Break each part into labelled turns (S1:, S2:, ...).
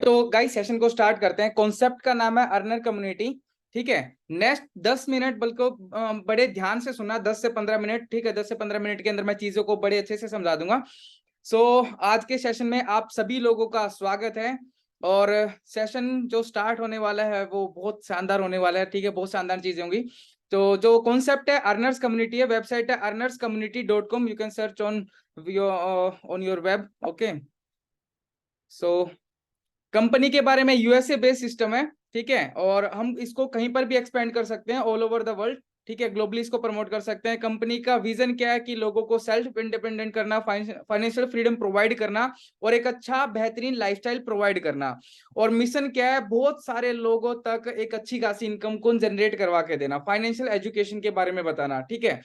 S1: तो guys session को start करते हैं। कॉन्सेप्ट का नाम है अर्नर कम्युनिटी। ठीक है, नेक्स्ट 10 मिनट बल्कि बड़े ध्यान से सुनना, 10 से 15 मिनट। ठीक है, 10 से 15 मिनट के अंदर मैं चीजों को बड़े अच्छे से समझा दूंगा। सो आज के सेशन में आप सभी लोगों का स्वागत है। और सेशन जो स्टार्ट होने वाला है वो बहुत शानदार होने वाला है। ठीक है, बहुत शानदार चीजें होंगी। तो जो कॉन्सेप्ट है अर्नर्स कम्युनिटी है, वेबसाइट है earnerscommunity.com। You can search on your web. Okay, so company के बारे में यूएसए बेस्ड सिस्टम है। ठीक है, और हम इसको कहीं पर भी एक्सपेंड कर सकते हैं, ऑल ओवर द वर्ल्ड। ठीक है, ग्लोबली इसको प्रमोट कर सकते हैं। कंपनी का विजन क्या है कि लोगों को सेल्फ इंडिपेंडेंट करना, फाइनेंशियल फ्रीडम प्रोवाइड करना और एक अच्छा बेहतरीन लाइफस्टाइल प्रोवाइड करना। और मिशन क्या है, बहुत सारे लोगों तक एक अच्छी खासी इनकम को जनरेट करवा के देना, फाइनेंशियल एजुकेशन के बारे में बताना। ठीक है,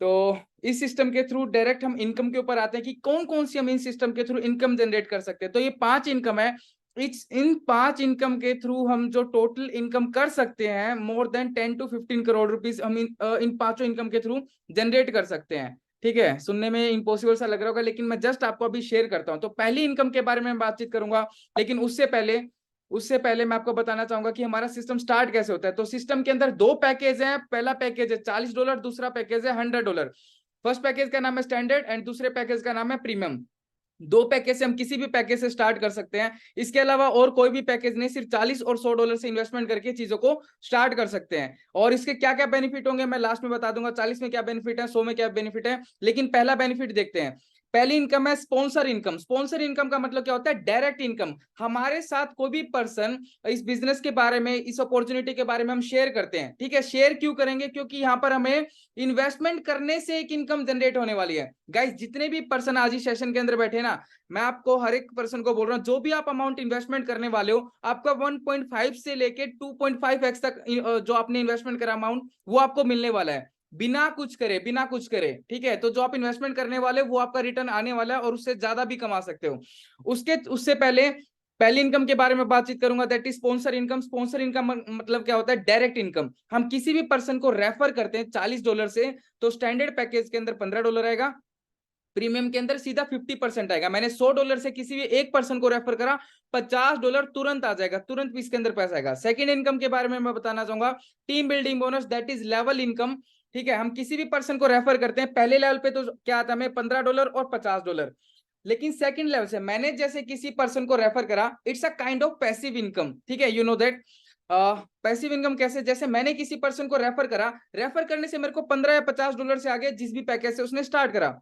S1: तो इस सिस्टम के थ्रू डायरेक्ट हम इनकम के ऊपर आते हैं कि कौन कौन सी हम इन सिस्टम के थ्रू इनकम जनरेट कर सकते हैं। तो ये 5 इनकम है। इन 5 इनकम के थ्रू हम जो टोटल इनकम कर सकते हैं, more than 10 to 15 crore rupees हम इन पांचों इनकम के थ्रू जनरेट कर सकते हैं। ठीक है, सुनने में इम्पॉसिबल सा लग रहा होगा, लेकिन मैं जस्ट आपको अभी शेयर करता हूं। तो पहली इनकम के बारे में बातचीत करूंगा, लेकिन उससे पहले मैं आपको बताना चाहूंगा कि हमारा सिस्टम स्टार्ट कैसे होता है। तो सिस्टम के अंदर 2 पैकेज हैं। पहला पैकेज है $40, दूसरा पैकेज है $100। फर्स्ट पैकेज का नाम है स्टैंडर्ड एंड दूसरे पैकेज का नाम है प्रीमियम। 2 पैकेज से हम किसी भी पैकेज से स्टार्ट कर सकते हैं। इसके अलावा और कोई भी पैकेज नहीं, सिर्फ 40 और $100 से इन्वेस्टमेंट करके चीजों को स्टार्ट कर सकते हैं। और इसके क्या क्या बेनिफिट होंगे मैं लास्ट में बता दूंगा। 40 में क्या बेनिफिट है, 100 में क्या बेनिफिट है, लेकिन पहला बेनिफिट देखते हैं। पहली इनकम है स्पॉन्सर इनकम। स्पॉन्सर इनकम का मतलब क्या होता है, डायरेक्ट इनकम। हमारे साथ कोई भी पर्सन इस बिजनेस के बारे में, इस अपॉर्चुनिटी के बारे में हम शेयर करते हैं। ठीक है, शेयर क्यों करेंगे, क्योंकि यहाँ पर हमें इन्वेस्टमेंट करने से एक इनकम जनरेट होने वाली है। गाइस जितने भी पर्सन आज इस सेशन के अंदर बैठे ना, मैं आपको हर एक पर्सन को बोल रहा हूँ, जो भी आप अमाउंट इन्वेस्टमेंट करने वाले हो, आपका 1.5 से लेके 2.5x तक जो आपने इन्वेस्टमेंट करा अमाउंट, वो आपको मिलने वाला है बिना कुछ करे, बिना कुछ करे। ठीक है, तो जो आप इन्वेस्टमेंट करने वाले हो वो आपका रिटर्न आने वाला है और उससे ज्यादा भी कमा सकते हो। उससे पहले पहली इनकम के बारे में बातचीत करूंगा, that is sponsor income. Sponsor income मतलब क्या होता है, डायरेक्ट इनकम। हम किसी भी पर्सन को रेफर करते हैं $40 से, तो स्टैंडर्ड पैकेज के अंदर $15 आएगा, प्रीमियम के अंदर सीधा 50% आएगा। मैंने $100 से किसी भी एक पर्सन को रेफर करा, $50 तुरंत आ जाएगा, तुरंत इसके अंदर पैसा आएगा। सेकंड इनकम के बारे में मैं बताना चाहूंगा, team building bonus, that is level income. ठीक है, हम किसी भी पर्सन को रेफर करते हैं, पहले लेवल पे तो क्या आता है हमें, $15 और $50। लेकिन सेकंड लेवल से मैंने जैसे किसी पर्सन को रेफर करा, it's a kind of passive income. ठीक है, you know that. Passive income कैसे, जैसे मैंने किसी पर्सन को रेफर करा, रेफर करने से मेरे को $15 या $50 से आगे जिस भी पैकेज से उसने स्टार्ट करा,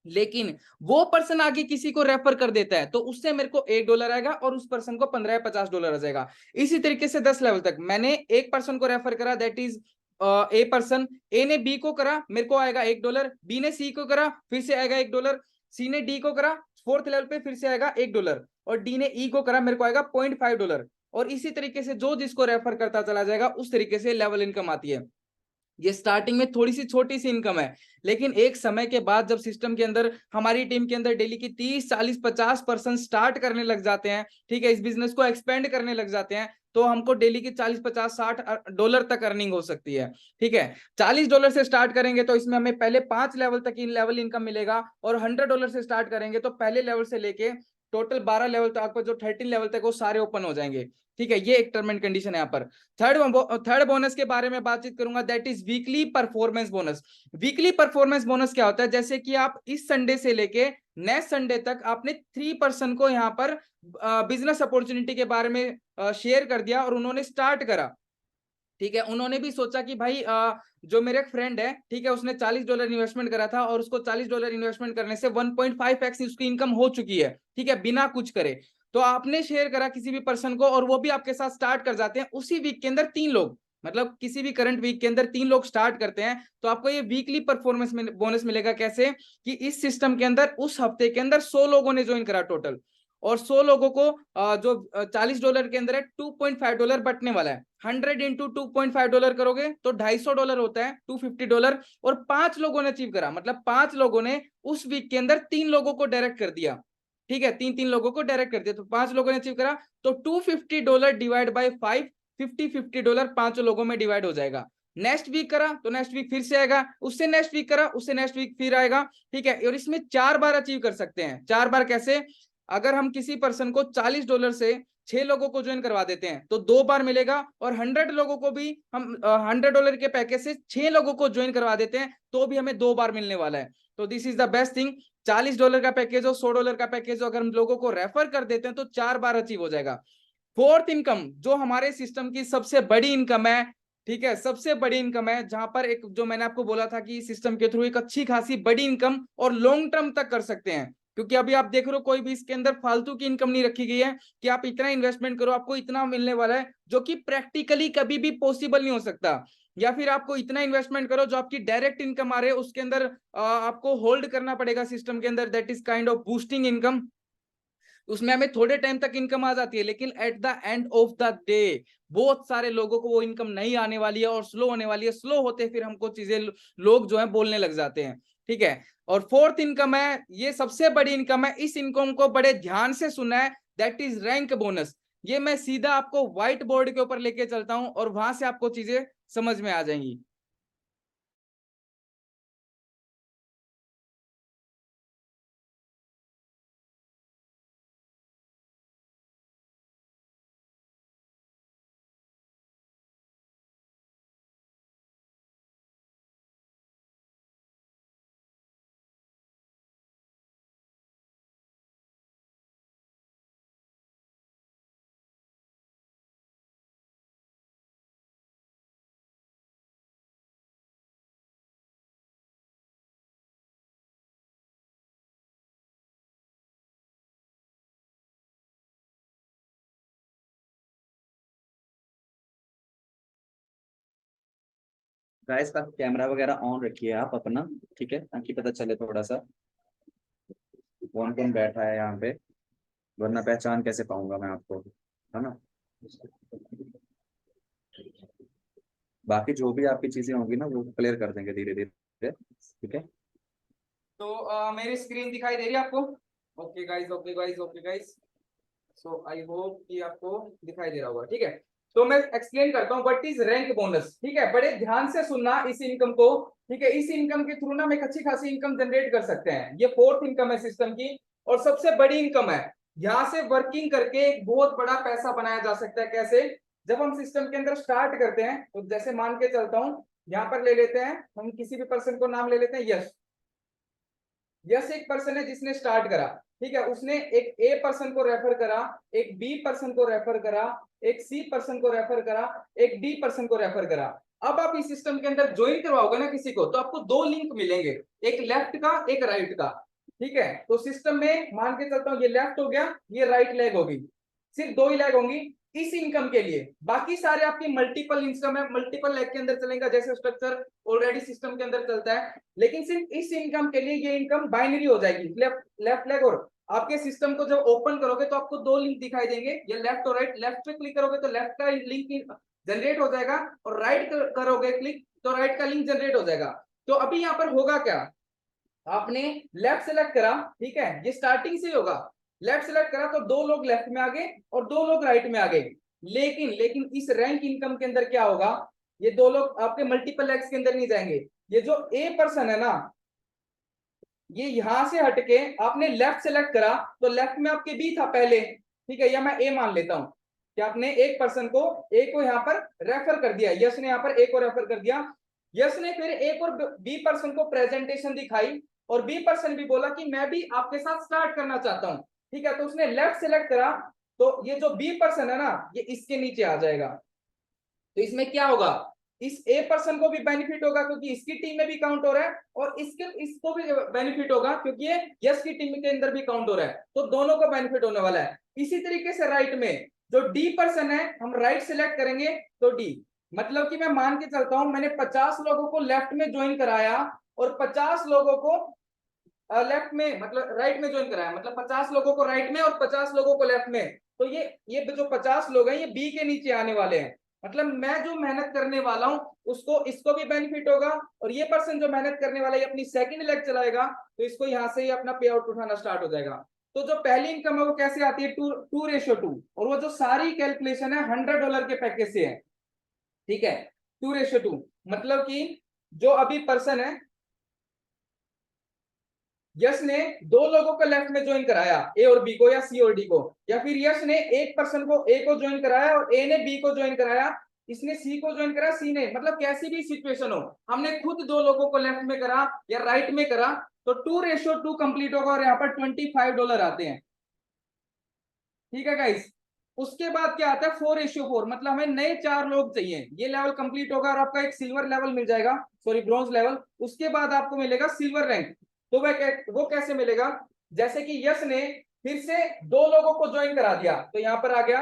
S1: लेकिन वो पर्सन आगे किसी को रेफर कर देता है तो उससे मेरे को $1 आएगा और उस पर्सन को $15 या $50 आ जाएगा। इसी तरीके से 10 लेवल तक मैंने एक पर्सन को रेफर करा, दैट इज ए पर्सन। ए ने बी को करा, मेरे को आएगा $1। बी ने सी को करा, फिर से आएगा $1। सी ने डी को करा, फोर्थ लेवल पे फिर से आएगा $1। और डी ने ई को करा, मेरे को आएगा $0.5। और इसी तरीके से जो जिसको रेफर करता चला जाएगा, उस तरीके से लेवल इनकम आती है। ये स्टार्टिंग में थोड़ी सी छोटी सी इनकम है, लेकिन एक समय के बाद जब सिस्टम के अंदर, हमारी टीम के अंदर डेली की 30 40 50% स्टार्ट करने लग जाते हैं, ठीक है, इस बिजनेस को एक्सपेंड करने लग जाते हैं, तो हमको डेली की 40 50 60 डॉलर तक अर्निंग हो सकती है। ठीक है, $40 से स्टार्ट करेंगे तो इसमें हमें पहले 5 लेवल तक इन लेवल इनकम मिलेगा, और $100 से स्टार्ट करेंगे तो पहले लेवल से लेके टोटल 12 लेवल तक, आपको जो 13 लेवल तक वो सारे ओपन हो जाएंगे। ठीक है, ये एक टर्म एंड कंडीशन है यहाँ पर। थर्ड बोनस के बारे में बातचीत करूंगा, that is weekly performance bonus. Weekly performance bonus क्या होता है, जैसे कि आप इस संडे से लेके नेक्स्ट संडे तक आपने 3 पर्सन को यहाँ पर बिजनेस अपॉर्चुनिटी के बारे में शेयर कर दिया और उन्होंने स्टार्ट करा। ठीक है, उन्होंने भी सोचा कि भाई जो मेरे एक फ्रेंड है, ठीक है, उसने $40 इन्वेस्टमेंट करा था और उसको $40 इन्वेस्टमेंट करने से 1.5x उसकी इनकम हो चुकी है। ठीक है, बिना कुछ करे। तो आपने शेयर करा किसी भी पर्सन को और वो भी आपके साथ स्टार्ट कर जाते हैं, उसी वीक के अंदर 3 लोग, मतलब किसी भी करंट वीक के अंदर 3 लोग स्टार्ट करते हैं, तो आपको ये वीकली परफॉर्मेंस बोनस मिलेगा। कैसे कि इस सिस्टम के अंदर उस हफ्ते के अंदर 100 लोगों ने ज्वाइन करा टोटल, और 100 लोगों को जो $40 के अंदर है, $2.5 बटने वाला है। 100 इंटू $2.5 करोगे तो $250 होता है, $250। और 5 लोगों ने अचीव करा, मतलब 5 लोगों ने उस वीक के अंदर 3 लोगों को डायरेक्ट कर दिया। ठीक है, 3 3 लोगों को डायरेक्ट कर दिया, तो 5 लोगों ने अचीव करा, तो $250 डिवाइड बाई 5, $50 5 लोगों में डिवाइड हो जाएगा। नेक्स्ट वीक करा तो नेक्स्ट वीक फिर से आएगा, उससे नेक्स्ट वीक करा, उससे नेक्स्ट वीक फिर आएगा। ठीक है, और इसमें 4 बार अचीव कर सकते हैं। 4 बार कैसे, अगर हम किसी पर्सन को $40 से 6 लोगों को ज्वाइन करवा देते हैं तो 2 बार मिलेगा, और 100 लोगों को भी हम $100 के पैकेज से 6 लोगों को ज्वाइन करवा देते हैं तो भी हमें 2 बार मिलने वाला है। तो this is the best thing. $40 का पैकेज हो, $100 का पैकेज हो, अगर हम लोगों को रेफर कर देते हैं तो 4 बार अचीव हो जाएगा। फोर्थ इनकम जो हमारे सिस्टम की सबसे बड़ी इनकम है, ठीक है, सबसे बड़ी इनकम है, जहां पर एक जो मैंने आपको बोला था कि सिस्टम के थ्रू एक अच्छी खासी बड़ी इनकम और लॉन्ग टर्म तक कर सकते हैं। क्योंकि अभी आप देख रहे हो कोई भी इसके अंदर फालतू की इनकम नहीं रखी गई है कि आप इतना इन्वेस्टमेंट करो आपको इतना मिलने वाला है, जो कि प्रैक्टिकली कभी भी पॉसिबल नहीं हो सकता। या फिर आपको इतना इन्वेस्टमेंट करो जो आपकी डायरेक्ट इनकम आ रही है उसके अंदर आपको होल्ड करना पड़ेगा सिस्टम के अंदर, that is kind of boosting income. उसमें हमें थोड़े टाइम तक इनकम आ जाती है, लेकिन at the end of the day बहुत सारे लोगों को वो इनकम नहीं आने वाली है और स्लो होने वाली है। स्लो होते फिर हमको चीजें लोग जो है बोलने लग जाते हैं, ठीक है। और फोर्थ इनकम है, ये सबसे बड़ी इनकम है, इस इनकम को बड़े ध्यान से सुना है, दैट इज रैंक बोनस। ये मैं सीधा आपको व्हाइट बोर्ड के ऊपर लेके चलता हूं और वहां से आपको चीजें समझ में आ जाएंगी।
S2: गाइस का कैमरा वगैरह ऑन रखिए आप अपना, ठीक है, ताकि पता चले थोड़ा सा कौन कौन बैठा है यहाँ पे, वरना पहचान कैसे पाऊंगा मैं आपको, है ना। बाकी जो भी आपकी चीजें होंगी ना वो क्लियर कर देंगे धीरे धीरे, ठीक है।
S1: तो मेरी स्क्रीन दिखाई दे रही है आपको? Okay guys, okay guys, okay guys. So I hope कि आपको दिखाई दे रहा होगा, ठीक है। तो मैं एक्सप्लेन करता हूँ व्हाट इज रैंक बोनस, ठीक है। बड़े ध्यान से सुनना इस इनकम को, ठीक है। इस इनकम के थ्रू ना हम एक अच्छी खासी इनकम जनरेट कर सकते हैं। ये फोर्थ इनकम है सिस्टम की और सबसे बड़ी इनकम है। यहाँ से वर्किंग करके एक बहुत बड़ा पैसा बनाया जा सकता है। कैसे? जब हम सिस्टम के अंदर स्टार्ट करते हैं तो जैसे मान के चलता हूँ, यहाँ पर ले लेते हैं हम किसी भी पर्सन को, नाम ले लेते हैं यश। यस एक पर्सन है जिसने स्टार्ट करा, ठीक है। उसने एक ए पर्सन को रेफर करा, एक बी पर्सन को रेफर करा, एक सी पर्सन को रेफर करा, एक डी पर्सन को रेफर करा। अब आप इस सिस्टम के अंदर ज्वाइन करवाओगे ना किसी को, तो आपको 2 लिंक मिलेंगे, एक लेफ्ट का एक राइट का, ठीक है। तो सिस्टम में मान के चलता हूँ ये लेफ्ट हो गया, ये राइट लेग होगी, सिर्फ 2 ही लेग होंगी इस इनकम के लिए। बाकी सारे आपकी मल्टीपल इनकम है, मल्टीपल लेग के अंदर चलेगा, जैसे स्ट्रक्चर ऑलरेडी सिस्टम के अंदर चलता है। लेकिन सिर्फ इस इनकम के लिए ये इनकम बाइनरी हो जाएगी, लेफ्ट लेफ्ट लेग। और आपके सिस्टम को जब ओपन करोगे तो आपको 2 लिंक दिखाई देंगे, ये लेफ्ट और राइट। लेफ्ट पे क्लिक करोगे तो लेफ्ट का लिंक जनरेट हो जाएगा, और राइट करोगे क्लिक तो राइट का लिंक जनरेट हो जाएगा। तो अभी यहाँ पर होगा क्या, आपने लेफ्ट सेलेक्ट करा, ठीक है, ये स्टार्टिंग से ही होगा। लेफ्ट सेलेक्ट करा तो 2 लोग लेफ्ट में आ गए और 2 लोग राइट में आ गए। लेकिन लेकिन इस रैंक इनकम के अंदर क्या होगा, ये 2 लोग आपके मल्टीपल लेग्स के अंदर नहीं जाएंगे। ये जो ए पर्सन है ना, ये यहां से हटके आपने लेफ्ट सेलेक्ट करा तो लेफ्ट में आपके बी था पहले, ठीक है, या मैं ए मान लेता हूं कि आपने एक पर्सन को ए को यहाँ पर रेफर कर दिया, यस ने यहाँ पर ए को रेफर कर दिया। यस ने फिर एक और बी पर्सन को प्रेजेंटेशन दिखाई और बी पर्सन भी बोला कि मैं भी आपके साथ स्टार्ट करना चाहता हूं, ठीक है। तो उसने लेफ्ट सेलेक्ट करा तो ये जो बी पर्सन है ना, ये इसके नीचे आ जाएगा। तो इसमें क्या होगा, इस ए पर्सन को भी बेनिफिट होगा क्योंकि इसकी टीम में भी काउंट हो रहा है, और इसको भी बेनिफिट होगा क्योंकि ये यस की टीम के अंदर भी काउंट हो रहा है, तो दोनों को बेनिफिट होने वाला है। इसी तरीके से राइट में जो डी पर्सन है, हम राइट सिलेक्ट करेंगे तो डी, मतलब कि मैं मान के चलता हूं मैंने 50 लोगों को लेफ्ट में ज्वाइन कराया और 50 लोगों को लेफ्ट में, मतलब राइट में ज्वाइन कराया, मतलब 50 लोगों को राइट में और 50 लोगों को लेफ्ट में। तो ये जो 50 लोग हैं ये बी के नीचे आने वाले हैं, मतलब मैं जो मेहनत करने वाला हूं उसको, इसको भी बेनिफिट होगा, और ये पर्सन जो मेहनत करने वाला है अपनी सेकंड लेग चलाएगा तो इसको यहां से ही अपना पे आउट उठाना स्टार्ट हो जाएगा। तो जो पहली इनकम है वो कैसे आती है, 2:2, और वो जो सारी कैलकुलेशन है $100 के पैकेज से है, ठीक है। 2:2 मतलब कि जो अभी पर्सन है, यश ने दो लोगों को लेफ्ट में ज्वाइन कराया, ए और बी को, या सी और डी को, या फिर यश ने एक पर्सन को ए को ज्वाइन कराया और ए ने बी को ज्वाइन कराया, इसने सी को ज्वाइन करा, सी ने, मतलब कैसी भी सिचुएशन हो, हमने खुद दो लोगों को लेफ्ट में करा या राइट में करा, तो 2:2 कंप्लीट होगा और यहाँ पर $25 आते हैं। ठीक है गाइस। उसके बाद क्या आता है 4:4, मतलब हमें नए 4 लोग चाहिए, ये लेवल कंप्लीट होगा और आपका एक सिल्वर लेवल मिल जाएगा, सॉरी ब्रॉन्ज लेवल। उसके बाद आपको मिलेगा सिल्वर रैंक। तो वो कैसे मिलेगा, जैसे कि यश ने फिर से दो लोगों को ज्वाइन करा दिया, तो यहाँ पर आ गया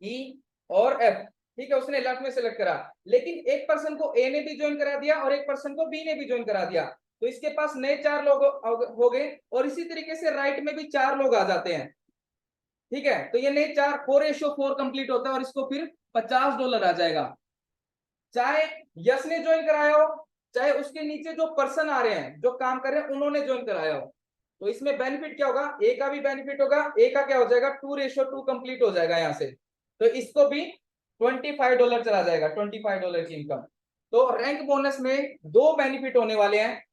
S1: ई और एफ, ठीक है, उसने लेफ्ट में सेलेक्ट करा, लेकिन एक पर्सन को ए ने भी ज्वाइन करा दिया और एक पर्सन को बी ने भी ज्वाइन करा दिया, तो इसके पास नए 4 लोग हो गए, और इसी तरीके से राइट में भी 4 लोग आ जाते हैं। ठीक है, तो ये नए 4 कंप्लीट होता है और इसको फिर $50 आ जाएगा, चाहे यश ने ज्वाइन कराया हो, चाहे उसके नीचे जो पर्सन आ रहे हैं जो काम कर रहे हैं उन्होंने ज्वाइन कराया हो। तो इसमें बेनिफिट क्या होगा, ए का भी बेनिफिट होगा, ए का क्या हो जाएगा 2:2 कंप्लीट हो जाएगा यहाँ से, तो इसको भी $25 चला जाएगा, $25 की इनकम। तो रैंक बोनस में दो बेनिफिट होने वाले हैं,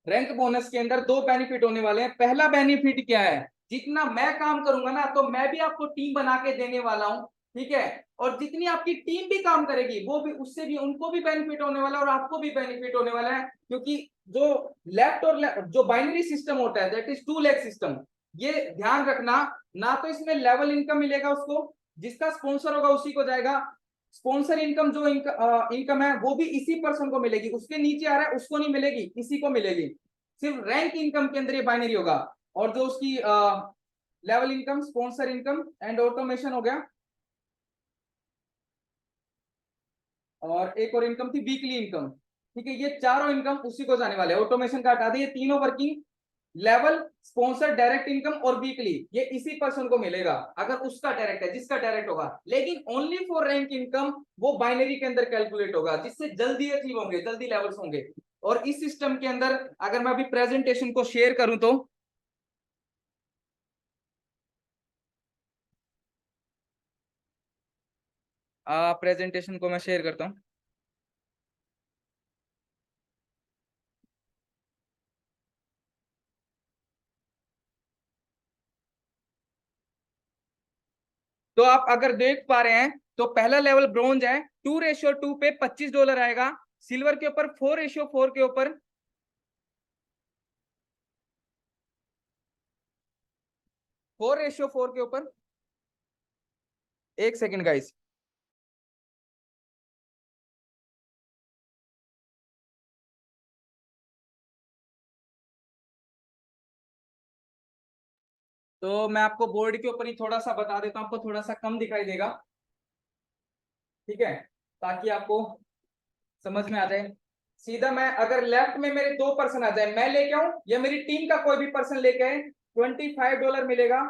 S1: रैंक बोनस के अंदर दो बेनिफिट होने वाले हैं। पहला बेनिफिट क्या है, जितना मैं काम करूंगा ना तो मैं भी आपको टीम बना के देने वाला हूं, ठीक है, और जितनी आपकी टीम भी काम करेगी वो भी, उससे भी उनको भी बेनिफिट होने वाला है और आपको भी बेनिफिट होने वाला है, क्योंकि जो लेफ्ट और जो बाइनरी सिस्टम होता है दैट इज 2 लेग सिस्टम, ये ध्यान रखना, ना तो इसमें लेवल इनकम मिलेगा उसको, जिसका स्पॉन्सर होगा उसी को जाएगा, स्पॉन्सर इनकम जो इनकम है वो भी इसी पर्सन को मिलेगी, उसके नीचे आ रहा है उसको नहीं मिलेगी, इसी को मिलेगी। सिर्फ रैंक इनकम के अंदर ये बाइनरी होगा, और जो उसकी level income, sponsor income and automation हो गया, और एक और इनकम थी वीकली इनकम। ठीक है, ये चारों इनकम उसी को जाने वाले, ऑटोमेशन का हटा दिए, तीनों working level, sponsor, direct income और वीकली, ये इसी पर्सन को मिलेगा अगर उसका डायरेक्ट है, जिसका डायरेक्ट होगा, लेकिन ओनली फॉर रैंक इनकम वो बाइनरी के अंदर कैलकुलेट होगा, जिससे जल्दी अचीव होंगे, जल्दी लेवल्स होंगे। और इस सिस्टम के अंदर अगर मैं अभी प्रेजेंटेशन को शेयर करूं तो प्रेजेंटेशन को मैं शेयर करता हूं। तो आप अगर देख पा रहे हैं तो पहला लेवल ब्रोंज है, 2:2 पे $25 आएगा, सिल्वर के ऊपर 4:4 के ऊपर 4:4 के ऊपर, एक सेकेंड गाइस, तो मैं आपको बोर्ड के ऊपर ही थोड़ा सा बता देता हूं, आपको थोड़ा सा कम दिखाई देगा, ठीक है, ताकि आपको समझ में आ जाए। सीधा मैं अगर लेफ्ट में मेरे दो पर्सन आ जाए, मैं लेके आऊं या मेरी टीम का कोई भी पर्सन लेके आए, $25 मिलेगा,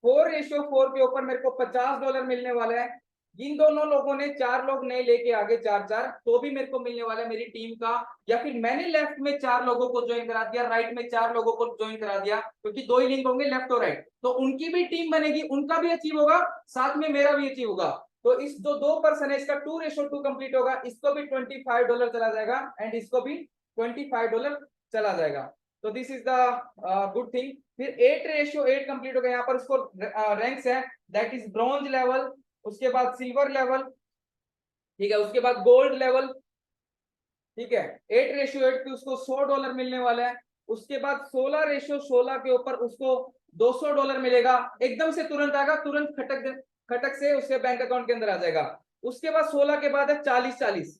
S1: 4:4 के ऊपर मेरे को $50 मिलने वाला है। जिन दोनों लोगों ने 4 लोग नए लेके आगे 4-4, तो भी मेरे को मिलने वाला है मेरी टीम का, या फिर मैंने लेफ्ट में 4 लोगों को ज्वाइन करा दिया, राइट में 4 लोगों को ज्वाइन करा दिया, क्योंकि दो ही लिंक होंगे लेफ्ट और राइट, तो उनकी भी टीम बनेगी, उनका भी अचीव होगा, साथ में मेरा भी अचीव होगा। तो इस जो दो पर्सन है इसका 2:2 कंप्लीट होगा, इसको भी $25 चला जाएगा एंड इसको भी $25 चला जाएगा। तो this is the good thing. फिर 8:8 कंप्लीट हो गया, यहाँ पर उसको रैंक्स है, दैट इज ब्रॉन्ज लेवल, उसके बाद सिल्वर लेवल, ठीक है, उसके बाद गोल्ड लेवल, ठीक है, 8:8 पे उसको $100 मिलने वाला है। उसके बाद 16:16 के ऊपर उसको $200 मिलेगा, एकदम से तुरंत आएगा, तुरंत खटक से उसके बैंक अकाउंट के अंदर आ जाएगा। उसके बाद 16 के बाद है 40-40,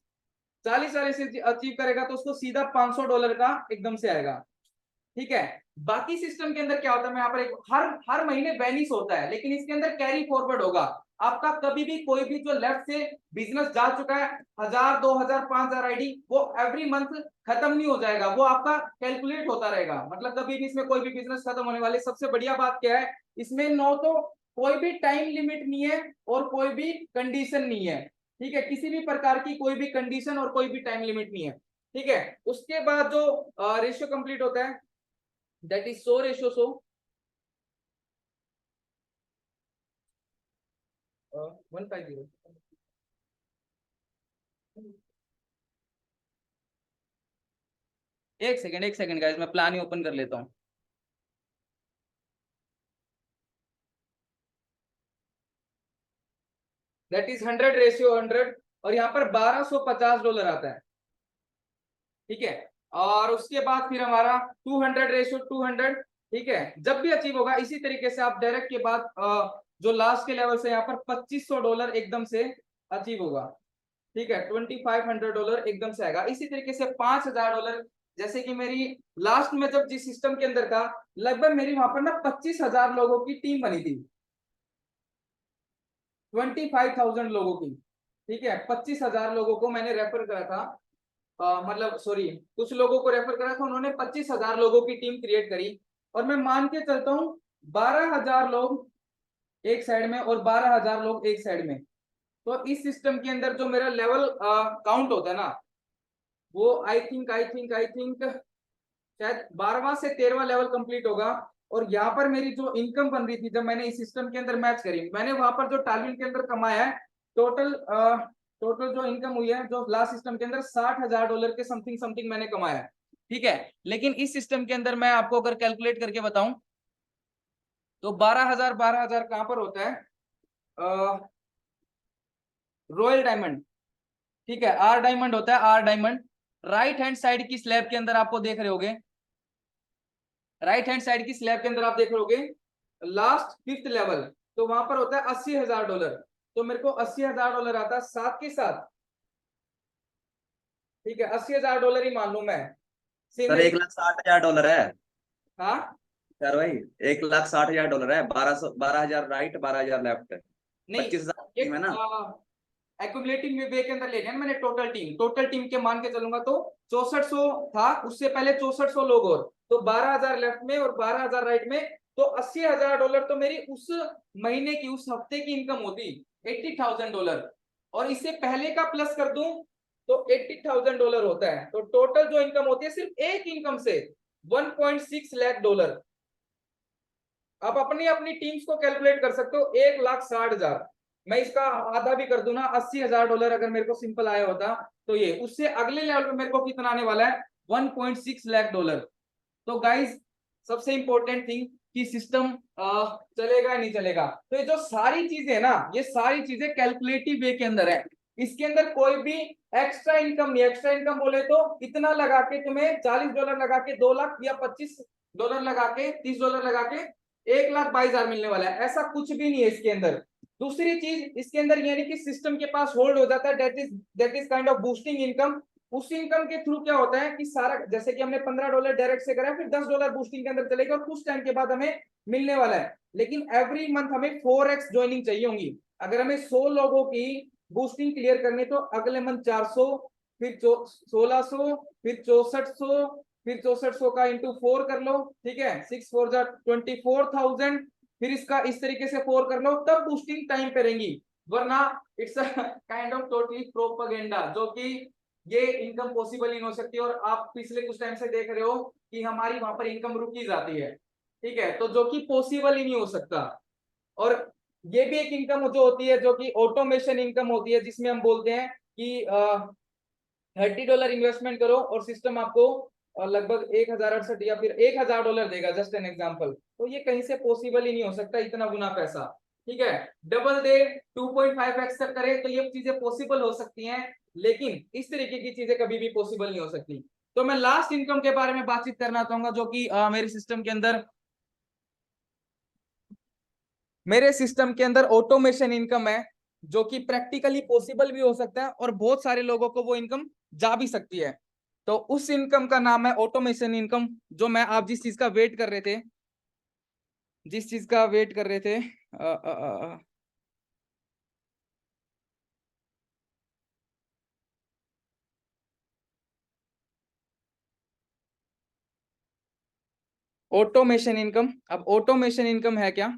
S1: 40-40 अचीव करेगा तो उसको सीधा $500 का एकदम से आएगा। ठीक है, बाकी सिस्टम के अंदर क्या होता है, मैं यहाँ पर एक हर हर महीने बेनिस होता है, लेकिन इसके अंदर कैरी फॉरवर्ड होगा, आपका कभी भी कोई भी जो लेफ्ट से बिजनेस जा चुका है 1000, 2000, 5000 आईडी, वो एवरी मंथ खत्म नहीं हो जाएगा, वो आपका कैलकुलेट होता रहेगा, मतलब कभी भी इसमें कोई भी बिजनेस खत्म होने वाले। सबसे बढ़िया बात क्या है इसमें, नो तो कोई भी टाइम लिमिट नहीं है और कोई भी कंडीशन नहीं है, ठीक है, किसी भी प्रकार की कोई भी कंडीशन और कोई भी टाइम लिमिट नहीं है। ठीक है, उसके बाद जो रेशियो कंप्लीट होता है that is 100:100, 150, एक सेकंड गाइस, मैं प्लान ही ओपन कर लेता हूँ। दैट इज 100:100, और यहाँ पर $1250 आता है, ठीक है। और उसके बाद फिर हमारा 200:200, ठीक है। जब भी अचीव होगा इसी तरीके से आप डायरेक्ट के बाद जो लास्ट के लेवल से यहाँ पर $2500 एकदम से अचीव होगा, ठीक है। $2500 एकदम से आएगा। इसी तरीके से $5000, जैसे कि मेरी लास्ट में जब जिस सिस्टम के अंदर था, लगभग मेरी वहां पर ना 25,000 लोगों की टीम बनी थी, 25,000 लोगों की, ठीक है। 25,000 लोगों को मैंने रेफर करा था, मतलब सॉरी, कुछ लोगों को रेफर करा था, उन्होंने 25,000 लोगों की टीम क्रिएट करी। और मैं मान के चलता हूँ 12,000 लोग एक साइड में और 12,000 लोग एक साइड में। तो इस सिस्टम के अंदर जो मेरा लेवल काउंट होता है ना, वो आई थिंक शायद 12वां से 13वां लेवल कंप्लीट होगा। और यहाँ पर मेरी जो इनकम बन रही थी जब मैंने इस सिस्टम के अंदर मैच करी, मैंने वहां पर जो टारगेट के अंदर कमाया है, टोटल टोटल जो इनकम हुई है जो लास्ट सिस्टम के अंदर $60,000 के समथिंग समथिंग मैंने कमाया है, ठीक है। लेकिन इस सिस्टम के अंदर मैं आपको अगर कैलकुलेट करके बताऊं तो 12,000 कहां पर होता है, रॉयल डायमंड, ठीक है, आर डायमंड होता है, R diamond. Right hand side की स्लैब के अंदर आपको देख रहे होगे, राइट हैंड साइड की स्लैब के अंदर आप देख रहे होगे लास्ट 5th लेवल, तो वहां पर होता है $80,000। तो मेरे को $80,000 आता है साथ के साथ, ठीक है। $80,000 ही मान लू मैं,
S2: सर
S1: सिंगल।
S2: 1,60,000 है
S1: हाँ,
S2: सर भाई, $1,60,000 है। 12,000 राइट, 12,000 लेफ्ट,
S1: नहीं,
S2: 25,000
S1: ये
S2: टीम है ना।
S1: एक्यूमुलेटिव वे के अंदर ले लिया ना मैंने। टोटल टीम के मान के चलूंगा तो 6400 था, उससे पहले 6400 लोग और, तो 12,000 लेफ्ट में और 12,000 राइट में, तो $80,000 तो मेरी उस महीने की, उस हफ्ते की इनकम होती, $80,000। और इससे पहले का प्लस कर दूं तो $80,000 होता है। तो टोटल जो इनकम होती है सिर्फ एक इनकम से $1.6 लाख। आप अपनी अपनी टीम्स को कैलकुलेट कर सकते हो, 1,60,000। मैं इसका आधा भी कर दूं ना, $80,000 अगर मेरे को सिंपल आया होता, तो ये उससे अगले लेवल पे मेरे को कितना आने वाला है, $1.6 लाख। तो गाइज, सबसे इंपॉर्टेंट थिंग कि सिस्टम चलेगा नहीं चलेगा, तो ये जो सारी चीजें ना, ये सारी चीजें कैलकुलेटिव वे के अंदर है। इसके अंदर कोई भी एक्स्ट्रा इनकम नहीं। एक्स्ट्रा इनकम बोले तो इतना लगा के तुम्हें $40 लगा के 2 लाख, या $25 लगा के, $30 लगा के 1,22,000 मिलने वाला है, ऐसा कुछ भी नहीं है इसके अंदर। दूसरी चीज इसके अंदर यानी कि सिस्टम के पास होल्ड हो जाता है, that is kind of boosting income. उस इनकम के थ्रू क्या होता है कि सारा, जैसे कि हमने $15 डायरेक्ट से करा, फिर $10 बूस्टिंग के अंदर चलेगा और कुछ टाइम के बाद हमें मिलने वाला है। लेकिन एवरी मंथ हमें 4x ज्वाइनिंग चाहिए होंगी। अगर हमें 100 लोगों की बूस्टिंग क्लियर करनी तो अगले मंथ 400, फिर 1600, फिर 6400, फिर 6400 का इंटू 4 कर लो, ठीक है, 6 4 जा 24,000, फिर इसका इस तरीके से 4 कर लो, तब बूस्टिंग टाइम पे रहेंगी। वरना it's kind of totally propaganda, जो कि ये इनकम पॉसिबल ही नहीं हो सकती। और आप पिछले कुछ टाइम से देख रहे हो कि हमारी वहां पर इनकम रुकी जाती है, ठीक है, तो जो कि पॉसिबल ही नहीं हो सकता। और ये भी एक इनकम जो होती है जो कि ऑटोमेशन इनकम होती है, जिसमें हम बोलते हैं कि $30 इन्वेस्टमेंट करो और सिस्टम आपको लगभग 1,068 या फिर $1,000 देगा, जस्ट एन एग्जांपल। तो ये कहीं से पॉसिबल ही नहीं हो सकता इतना गुना पैसा, ठीक है। डबल दे 2.5x तक करे तो ये चीजें पॉसिबल हो सकती हैं, लेकिन इस तरीके की चीजें कभी भी पॉसिबल नहीं हो सकती। तो मैं लास्ट इनकम के बारे में बातचीत करना चाहूंगा, जो कि मेरे सिस्टम के अंदर ऑटोमेशन इनकम है, जो कि प्रैक्टिकली पॉसिबल भी हो सकता है और बहुत सारे लोगों को वो इनकम जा भी सकती है। तो उस इनकम का नाम है ऑटोमेशन इनकम। जो मैं, आप जिस चीज का वेट कर रहे थे, जिस चीज का वेट कर रहे थे, ऑटोमेशन इनकम। अब ऑटोमेशन इनकम है क्या,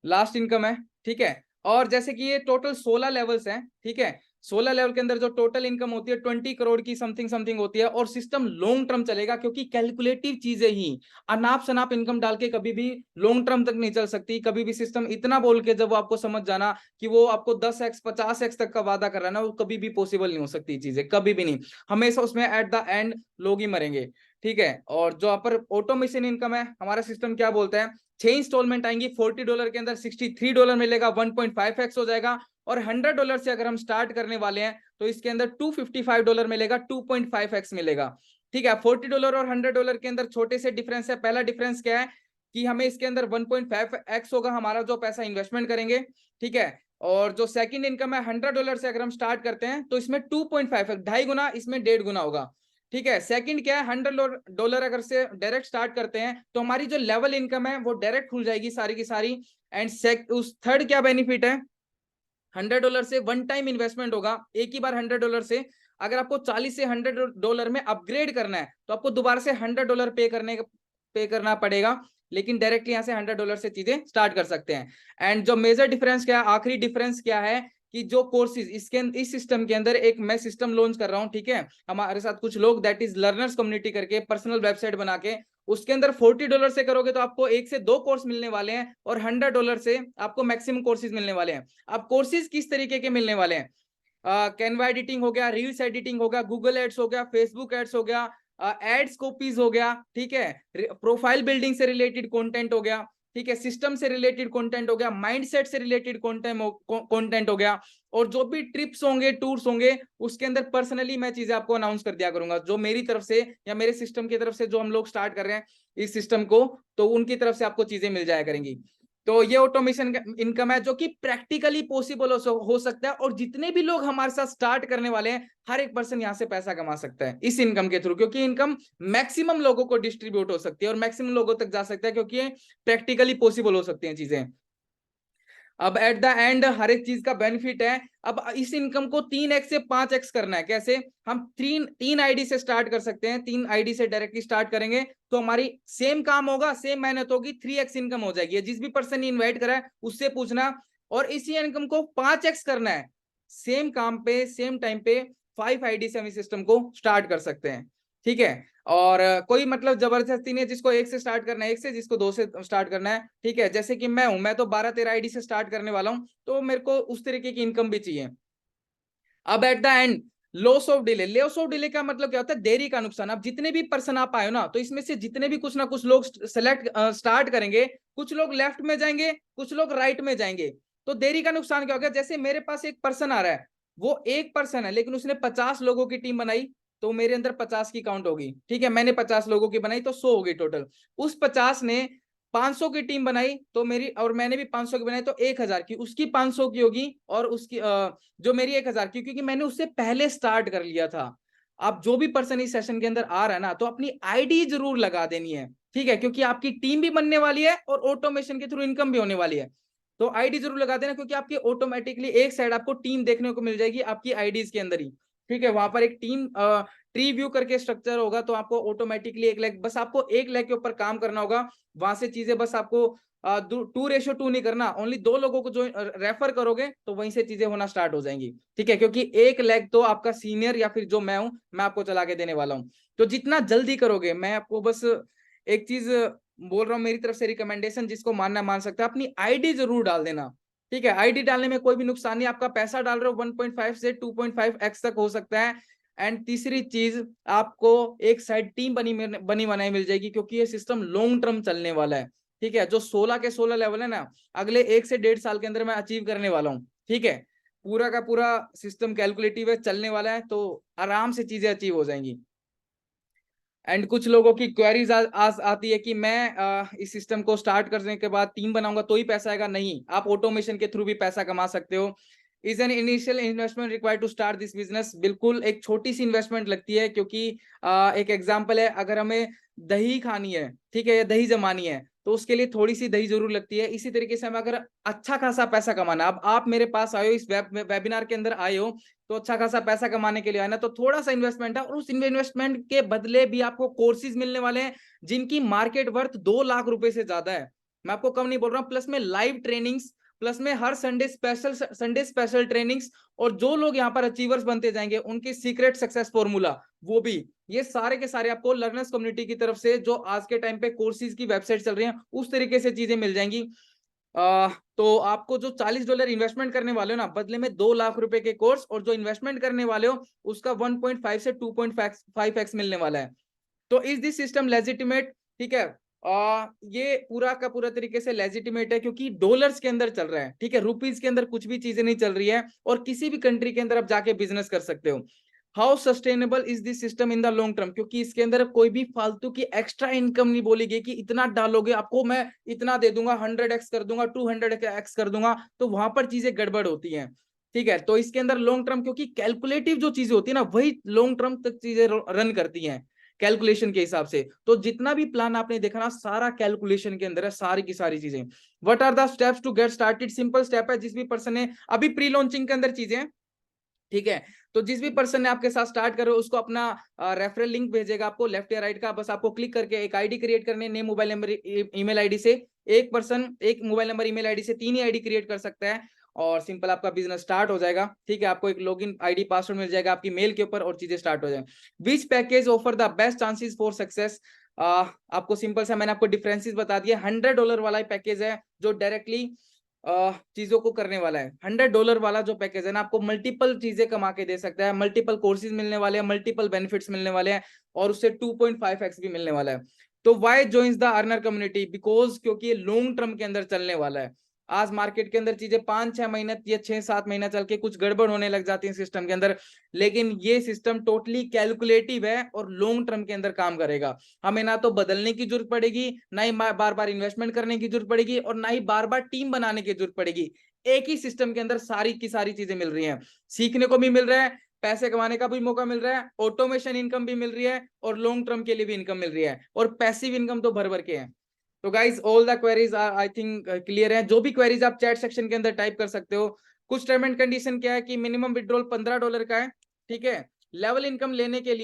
S1: लास्ट इनकम है, ठीक है। और जैसे कि ये टोटल 16 लेवल्स हैं, ठीक है। 16 लेवल के अंदर जो टोटल इनकम होती है 20 करोड़ की समथिंग समथिंग होती है, और सिस्टम लॉन्ग टर्म चलेगा, क्योंकि कैलकुलेटिव चीजें ही अनाप शनाप इनकम डाल के कभी भी लॉन्ग टर्म तक नहीं चल सकती। कभी भी सिस्टम इतना बोल के जब वो आपको समझ जाना कि वो आपको 10x 50x तक का वादा कर रहा है ना, वो कभी भी पॉसिबल नहीं हो सकती चीजें, कभी भी नहीं। हमेशा उसमें एट द एंड लोग ही मरेंगे, ठीक है। और जो पर ऑटोमेशन इनकम है, हमारा सिस्टम क्या बोलता है, 6 इंस्टॉलमेंट आएंगी, $40 के अंदर $63 मिलेगा, 1.5x हो जाएगा। और $100 से अगर हम स्टार्ट करने वाले हैं तो इसके अंदर $255 मिलेगा, 2.5x मिलेगा, ठीक है। $40 और $100 के अंदर छोटे से डिफरेंस है। पहला डिफरेंस क्या है कि हमें इसके अंदर 1.5x होगा हमारा जो पैसा इन्वेस्टमेंट करेंगे, ठीक है। और जो सेकंड इनकम है $100 से अगर हम स्टार्ट करते हैं तो इसमें 2.5x, 2.5 गुना, इसमें 1.5 गुना होगा, ठीक है। सेकंड क्या है, $100 अगर से डायरेक्ट स्टार्ट करते हैं तो हमारी जो लेवल इनकम है वो डायरेक्ट खुल जाएगी सारी की सारी। एंड उस थर्ड क्या बेनिफिट है, $100 से वन टाइम इन्वेस्टमेंट होगा, एक ही बार $100 से। अगर आपको 40 से $100 में अपग्रेड करना है तो आपको दोबारा से $100 पे करना पड़ेगा, लेकिन डायरेक्टली यहाँ से $100 से चीजें स्टार्ट कर सकते हैं। एंड जो मेजर डिफरेंस क्या है, आखिरी डिफरेंस क्या है कि जो कोर्सेज इस सिस्टम के अंदर, एक मैं सिस्टम लॉन्च कर रहा हूँ, ठीक है, हमारे साथ कुछ लोग, दैट इज लर्नर्स कम्युनिटी करके पर्सनल वेबसाइट बना के, उसके अंदर $40 से करोगे तो आपको 1 से 2 कोर्स मिलने वाले हैं, और $100 से आपको मैक्सिमम कोर्सेज मिलने वाले हैं। अब कोर्सेज किस तरीके के मिलने वाले हैं, कैनवा एडिटिंग हो गया, रील्स एडिटिंग हो गया, गूगल एड्स हो गया, फेसबुक एड्स हो गया, एड्स कॉपीज हो गया, ठीक है, प्रोफाइल बिल्डिंग से रिलेटेड कंटेंट हो गया, ठीक है, सिस्टम से रिलेटेड कंटेंट हो गया, माइंडसेट से रिलेटेड कंटेंट हो गया, और जो भी ट्रिप्स होंगे, टूर्स होंगे, उसके अंदर पर्सनली मैं चीजें आपको अनाउंस कर दिया करूंगा, जो मेरी तरफ से या मेरे सिस्टम की तरफ से जो हम लोग स्टार्ट कर रहे हैं इस सिस्टम को, तो उनकी तरफ से आपको चीजें मिल जाया करेंगी। तो ये ऑटोमेशन इनकम है जो कि प्रैक्टिकली पॉसिबल हो सकता है, और जितने भी लोग हमारे साथ स्टार्ट करने वाले हैं हर एक पर्सन यहाँ से पैसा कमा सकता है इस इनकम के थ्रू, क्योंकि इनकम मैक्सिमम लोगों को डिस्ट्रीब्यूट हो सकती है और मैक्सिमम लोगों तक जा सकता है, क्योंकि ये प्रैक्टिकली पॉसिबल हो सकती हैं चीजें। अब एट द एंड हर एक चीज का बेनिफिट है। अब इस इनकम को 3x से 5x करना है, कैसे, हम तीन आईडी से स्टार्ट कर सकते हैं, 3 आईडी से डायरेक्टली स्टार्ट करेंगे तो हमारी सेम काम होगा, सेम मेहनत होगी, 3x इनकम हो जाएगी। जिस भी पर्सन ने इन्वाइट करा है उससे पूछना, और इसी इनकम को 5x करना है, सेम काम पे सेम टाइम पे 5 आईडी से हम इस सिस्टम को स्टार्ट कर सकते हैं, ठीक है। और कोई मतलब जबरदस्ती नहीं है, जिसको 1 से स्टार्ट करना है 1 से, जिसको 2 से स्टार्ट करना है, ठीक है। जैसे कि मैं हूं, मैं तो 12-13 आईडी से स्टार्ट करने वाला हूं, तो मेरे को उस तरीके की इनकम भी चाहिए। अब at the end loss of delay का मतलब क्या होता है, देरी का नुकसान। अब जितने भी पर्सन आप आए हो ना, तो इसमें से जितने भी कुछ ना कुछ लोग स्टार्ट करेंगे, कुछ लोग लेफ्ट में जाएंगे, कुछ लोग राइट में जाएंगे, तो देरी का नुकसान क्या हो गया, जैसे मेरे पास एक पर्सन आ रहा है, वो एक पर्सन है लेकिन उसने 50 लोगों की टीम बनाई, तो मेरे अंदर 50 की काउंट होगी, ठीक है। मैंने 50 लोगों की बनाई तो 100 होगी टोटल। उस 50 ने 500 की टीम बनाई तो मेरी, और मैंने भी 500 की बनाई तो 1000 की, उसकी 500 की होगी, और उसकी जो मेरी 1000 की, क्योंकि मैंने उससे पहले स्टार्ट कर लिया था। आप जो भी पर्सन इस सेशन के अंदर आ रहा है ना, तो अपनी आईडी जरूर लगा देनी है, ठीक है, क्योंकि आपकी टीम भी बनने वाली है और ऑटोमेशन के थ्रू इनकम भी होने वाली है। तो आईडी जरूर लगा देना, क्योंकि आपकी ऑटोमेटिकली एक साइड आपको टीम देखने को मिल जाएगी आपकी आईडीज के अंदर ही, ठीक है। वहां पर एक टीम ट्री व्यू करके स्ट्रक्चर होगा, तो आपको ऑटोमेटिकली 1 लाख, बस आपको 1 लाख के ऊपर काम करना होगा। वहां से चीजें बस आपको 2:2 नहीं करना, ओनली 2 लोगों को जो रेफर करोगे तो वहीं से चीजें होना स्टार्ट हो जाएंगी, ठीक है। क्योंकि 1 लाख तो आपका सीनियर या फिर जो मैं हूं, मैं आपको चला के देने वाला हूं। तो जितना जल्दी करोगे, मैं आपको बस एक चीज बोल रहा हूँ, मेरी तरफ से रिकमेंडेशन, जिसको मानना मान सकता है, अपनी आईडी जरूर डाल देना, ठीक है। आईडी डालने में कोई भी नुकसान नहीं, आपका पैसा डाल रहे हो 1.5 से 2.5x तक हो सकता है। एंड तीसरी चीज, आपको एक साइड टीम बनी बनाई मिल जाएगी, क्योंकि ये सिस्टम लॉन्ग टर्म चलने वाला है, ठीक है। जो 16 के 16 लेवल है ना, अगले 1 से 1.5 साल के अंदर मैं अचीव करने वाला हूँ, ठीक है। पूरा का पूरा सिस्टम कैलकुलेटिव है, चलने वाला है, तो आराम से चीजें अचीव हो जाएंगी। एंड कुछ लोगों की क्वेरीज आती है कि मैं इस सिस्टम को स्टार्ट करने के बाद टीम बनाऊंगा तो ही पैसा आएगा। नहीं, आप ऑटोमेशन के थ्रू भी पैसा कमा सकते हो। Is an initial investment required to start this business, बिल्कुल एक छोटी सी इन्वेस्टमेंट लगती है, क्योंकि एक एग्जांपल है, अगर हमें दही खानी है, ठीक है, या दही जमानी है, तो उसके लिए थोड़ी सी दही जरूर लगती है। इसी तरीके से हमें अगर अच्छा खासा पैसा कमाना, अब आप मेरे पास आए हो, इस वेबिनार के अंदर आए हो, तो अच्छा खासा पैसा कमाने के लिए आना, तो थोड़ा सा इन्वेस्टमेंट है, और उस इन्वेस्टमेंट के बदले भी आपको कोर्सेज मिलने वाले हैं जिनकी मार्केट वर्थ 2 लाख रुपए से ज्यादा है। मैं आपको कम नहीं बोल रहा हूँ, प्लस में लाइव ट्रेनिंग्स, प्लस में हर संडे स्पेशल ट्रेनिंग्स, और जो लोग यहाँ पर अचीवर्स बनते जाएंगे उनकी सीक्रेट सक्सेस फॉर्मूला वो भी, ये सारे के सारे आपको लर्नर्स कम्युनिटी की तरफ से जो आज के टाइम पे कोर्सेज की वेबसाइट चल रही है उस तरीके से चीजें मिल जाएंगी। तो आपको जो $40 इन्वेस्टमेंट करने वाले हो ना, बदले में 2 लाख रुपए के कोर्स, और जो इन्वेस्टमेंट करने वाले हो उसका 1.5 से 2.5x मिलने वाला है। तो इज दिस सिस्टम लेजिटिमेट? ठीक है, ये पूरा का पूरा तरीके से लेजिटिमेट है क्योंकि डॉलर्स के अंदर चल रहा है, ठीक है, रुपीज के अंदर कुछ भी चीजें नहीं चल रही है, और किसी भी कंट्री के अंदर आप जाके बिजनेस कर सकते हो। How sustainable is this system in the long term? क्योंकि इसके अंदर कोई भी फालतू की एक्स्ट्रा इनकम नहीं बोली गई कि इतना डालोगे आपको मैं इतना दे दूंगा, 100x कर दूंगा, 200x कर दूंगा, तो वहां पर चीजें गड़बड़ होती हैं। ठीक है, तो इसके अंदर लॉन्ग टर्म, क्योंकि कैलकुलेटिव जो चीजें होती है ना वही लॉन्ग टर्म तक चीजें रन करती हैं कैलकुलेशन के हिसाब से। तो जितना भी प्लान आपने देखा ना सारा कैलकुलेशन के अंदर है, सारी की सारी चीजें। What are the steps to get started? Simple step है, जिस भी पर्सन ने अभी प्री लॉन्चिंग के अंदर चीजें, ठीक है, तो जिस भी पर्सन ने आपके साथ स्टार्ट करो उसको अपना रेफरल लिंक भेजेगा आपको लेफ्ट या राइट का, बस आपको क्लिक करके एक आईडी क्रिएट करनी है, name, mobile number, email ID से। एक पर्सन एक मोबाइल नंबर ईमेल आईडी से 3 ही आईडी क्रिएट कर सकता है, और सिंपल आपका बिजनेस स्टार्ट हो जाएगा। ठीक है, आपको एक लॉगिन आईडी पासवर्ड मिल जाएगा आपकी मेल के ऊपर और चीजें स्टार्ट हो जाएंगी। Which package offer the best chances for success? आपको सिंपल सा मैंने आपको डिफरेंसेस बता दिया। $100 वाला पैकेज है जो डायरेक्टली चीजों को करने वाला है। $100 वाला जो पैकेज है ना आपको मल्टीपल चीजें कमा के दे सकता है, मल्टीपल कोर्सेज मिलने वाले हैं, मल्टीपल बेनिफिट्स मिलने वाले हैं, और उससे 2.5x भी मिलने वाला है। तो why joins the earner community? Because क्योंकि ये लॉन्ग टर्म के अंदर चलने वाला है। आज मार्केट के अंदर चीजें 5-6 महीने या 6-7 महीना चल के कुछ गड़बड़ होने लग जाती है सिस्टम के अंदर, लेकिन ये सिस्टम टोटली कैलकुलेटिव है और लॉन्ग टर्म के अंदर काम करेगा। हमें ना तो बदलने की जरूरत पड़ेगी, ना ही बार बार इन्वेस्टमेंट करने की जरूरत पड़ेगी, और ना ही बार बार टीम बनाने की जरूरत पड़ेगी। एक ही सिस्टम के अंदर सारी की सारी चीजें मिल रही हैं, सीखने को भी मिल रहा है, पैसे कमाने का भी मौका मिल रहा है, ऑटोमेशन इनकम भी मिल रही है, और लॉन्ग टर्म के लिए भी इनकम मिल रही है, और पैसिव इनकम तो भर भर के है। तो guys all the queries I think clear है। जो भी क्वेरीज आप चैट सेक्शन के अंदर टाइप कर सकते हो। कुछ टर्म एंड कंडीशन क्या है कि मिनिमम विड्रॉल $15 का है। ठीक है, लेवल इनकम लेने के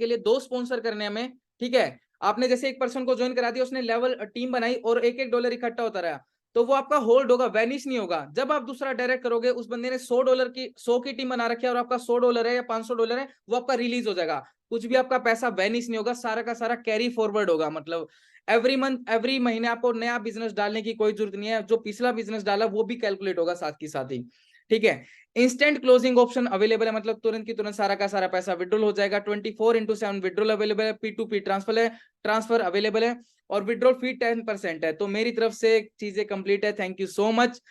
S1: लिए 2 स्पॉन्सर करने हमें। ठीक है, आपने जैसे एक पर्सन को ज्वाइन करा दिया, उसने लेवल टीम बनाई और $1 इकट्ठा होता रहा, तो वो आपका होल्ड होगा, वैनिश नहीं होगा। जब आप दूसरा डायरेक्ट करोगे, उस बंदे ने $100 की टीम बना रखी है और आपका $100 है या $500 है, वो आपका रिलीज हो जाएगा। कुछ भी आपका पैसा वैनिश नहीं होगा, सारा का सारा कैरी फॉरवर्ड होगा। मतलब एवरी मंथ एवरी महीने आपको नया बिजनेस डालने की कोई जरूरत नहीं है, जो पिछला बिजनेस डाला वो भी कैलकुलेट होगा साथ की साथ ही। ठीक है, इंस्टेंट क्लोजिंग ऑप्शन अवेलेबल है, मतलब तुरंत की तुरंत सारा का सारा पैसा विड्रॉल हो जाएगा। 24/7 विड्रॉल अवेलेबल है, P2P ट्रांसफर अवेलेबल है, और विड्रॉल फी 10% है। तो मेरी तरफ से चीजें कंप्लीट है। Thank you so much.